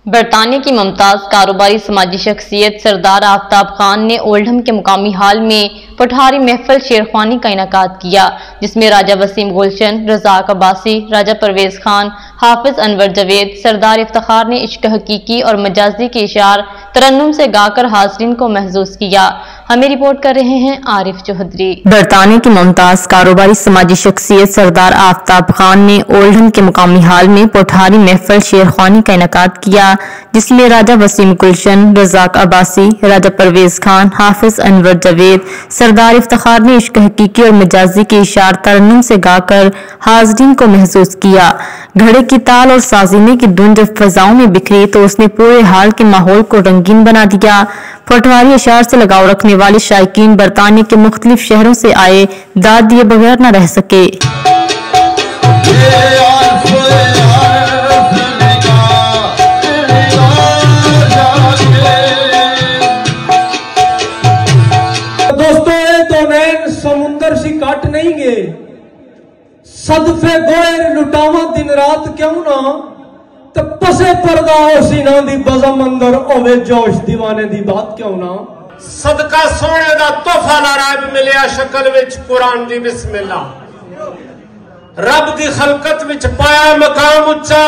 برطانیہ کی ممتاز کاروباری سماجی شخصیت سردار آفتاب خان نے اولڈہم کے مقامی ہال میں پٹھاری محفل شیرخوانی کا انعقاد کیا، جس میں راجہ وسیم گلشن، رزاق عباسی، راجہ پرویز خان، حافظ انور جاوید، سردار افتخار نے عشق حقیقی اور مجازی کے اشعار ترنم سے گا کر حاضرین کو محظوظ کیا۔ ہمیں رپورٹ کر رہے ہیں عارف چودھری۔ برطانیہ کی ممتاز کاروباری سماجی شخصیت سردار آفتاب خان نے اولڈہم کے مقامی ہال میں پٹھاری محفل شیرخوانی کا انعقاد کیا، جس میں راجہ وسیم گلشن، رزاق عباسی، راجہ پرویز خان، حافظ انور جاوید، سردار افتخار نے عشق حقیقی اور مجازی کے اشعار ترنم سے گا کر حاضرین کو محظوظ کیا۔ گھڑے کی تال اور سازینے کی دھن جب فضاؤں میں بکھری تو اس نے پورے ہال کے ماحول کو رنگین بنا دیا۔ پٹھاری اشعار سے لگاؤ رکھنے والے شائقین برطانیہ کے مختلف شہروں سے آئے داد دیے بغیر نہ رہ سکے۔ سمندر سی کٹ نہیں گے صدفے گوئے لٹاواں دن رات کیوں نہ تے پسے پردہ او سینہ دی بزم اندر اوے جوش دیوانے دی بات کیوں نہ صدقہ سونے دا تحفہ نارائب ملیا شکل وچ قرآن دی بسم اللہ رب دی خلقت وچ پایا مقام اچا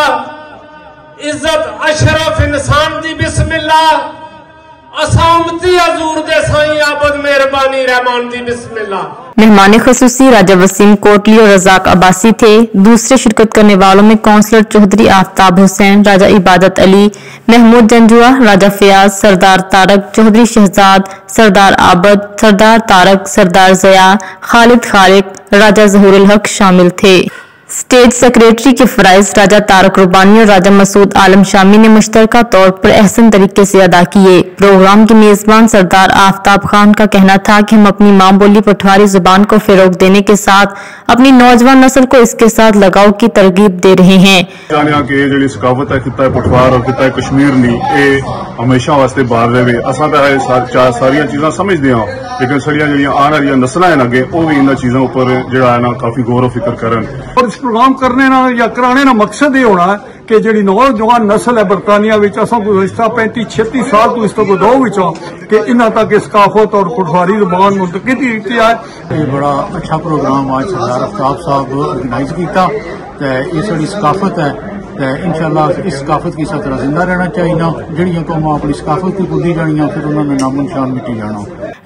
عزت اشرف انسان دی بسم اللہ اسامتی حضور دے سائیں عابد مہربانی رحمان دی بسم اللہ۔ مہمان خصوصی راجہ وسیم کوٹلی اور رزاق عباسی تھے۔ دوسرے شرکت کرنے والوں میں کونسلر چودھری آفتاب حسین، راجہ عبادت علی، محمود جنجوہ، راجہ فیاض، سردار طارق، چودھری شہزاد، سردار عابد، سردار طارق، سردار ضیاء، خالد خالق، راجہ ظہور الحق شامل تھے۔ اسٹیج سیکریٹری کے فرائض راجہ طارق ربانی اور راجہ مسعود عالم شامی نے مشترکہ طور پر احسن طریقے سے ادا کیے۔ پروگرام کے میزبان سردار آفتاب خان کا کہنا تھا کہ ہم اپنی ماں بولی پٹھاری زبان کو فروغ دینے کے ساتھ اپنی نوجوان نسل کو اس کے ساتھ لگاؤ کی ترغیب دے رہے ہیں۔ جی ثقافت ہے خطہ پٹھوار اور خطہ کشمیر نہیں ہمیشہ واسطے باہر رہے اصل تو سارا چیزاں سمجھتے ہیں لیکن سڑیاں جہاں آنے والی نسل ہیں اگے وہ بھی ان چیزوں پر جڑا ہے نا کافی غور و فکر کرن اور اس پروگرام کرنے نا یا کرانے نا مقصد یہ ہونا ہے کہ جڑی نوجوان نسل ہے برطانیہ گزشتہ 35-36 سال تو اس کو دو کہ انہاں تک ثقافت اور پٹھواری زبان منتقل کی ہے۔ یہ بڑا اچھا پروگرام آج سردار آفتاب صاحب آرگنائز کیتا یہ ساری ثقافت ہے انشاءاللہ اس ثقافت کی اس طرح زندہ رہنا چاہیے جڑیاں قوماں اپنی ثقافت کی بھولی جانیاں پھر انہوں نے نام و نشان مٹی جانا۔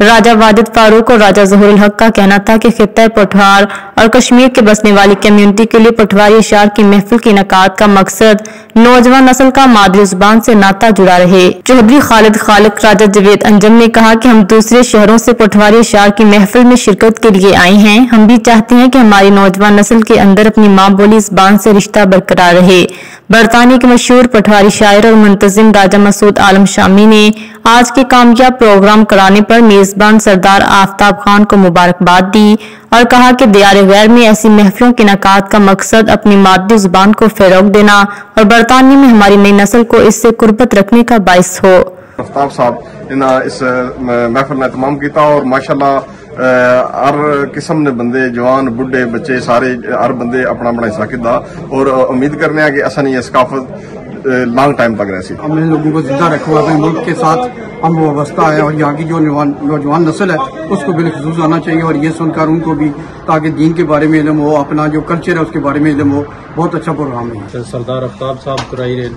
راجہ واجد فاروق اور راجہ ظہور الحق کا کہنا تھا کہ خطہ پٹھوار اور کشمیر کے بسنے والی کمیونٹی کے لیے پٹھواری اشعار کی محفل کے انعقاد کا مقصد نوجوان نسل کا مادری زبان سے ناطہ جڑا رہے۔ چودھری خالد خالق راجہ جاوید انجم نے کہا کہ ہم دوسرے شہروں سے پٹھواری اشعار کی محفل میں شرکت کے لیے آئے ہیں، ہم بھی چاہتے ہیں کہ ہماری نوجوان نسل کے اندر اپنی ماں بولی زبان سے رشتہ برقرار رہے۔ برطانیہ کے مشہور پٹھواری شاعر اور منتظم راجہ مسعود عالم شامی نے آج کے کامیاب پروگرام کرانے پر میزبان سردار آفتاب خان کو مبارکباد دی اور کہا کہ دیار غیر میں ایسی محفلوں کے انعقاد کا مقصد اپنی مادری زبان کو فروغ دینا اور برطانیہ میں ہماری نئی نسل کو اس سے قربت رکھنے کا باعث ہو۔ آفتاب صاحب نے اس محفل میں اہتمام کیتا اور ماشاءاللہ ہر قسم نے بندے جوان بڑھے بچے سارے ہر بندے اپنا اپنا حصہ کیتا اور امید کرنے ہیں کہ اصل یہ ثقافت لانگ ٹائم تک رہے۔ ہم ان لوگوں کو زندہ رکھو اپنے ملک کے ساتھ ہم وابستہ ہے اور یہاں کی جو نوجوان نسل ہے اس کو بالخصوص آنا چاہیے اور یہ سن کر ان کو بھی تاکہ دین کے بارے میں علم ہو، اپنا جو کلچر ہے اس کے بارے میں علم ہو۔ بہت اچھا پروگرام ہے۔ سردار آفتاب صاحب کرائی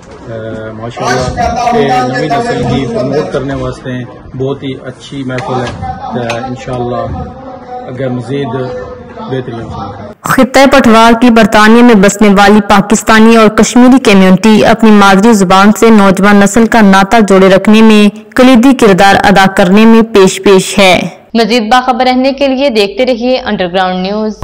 ماشاءاللہ نئی نسل کی پروموٹ کرنے واسطے بہت ہی اچھی محفل ہے، انشاءاللہ اگر مزید بہترین خطہ پٹھوار کی برطانیہ میں بسنے والی پاکستانی اور کشمیری کمیونٹی اپنی مادری زبان سے نوجوان نسل کا ناطہ جوڑے رکھنے میں کلیدی کردار ادا کرنے میں پیش ہے۔ مزید باخبر رہنے کے لیے دیکھتے رہیے انڈر گراؤنڈ نیوز۔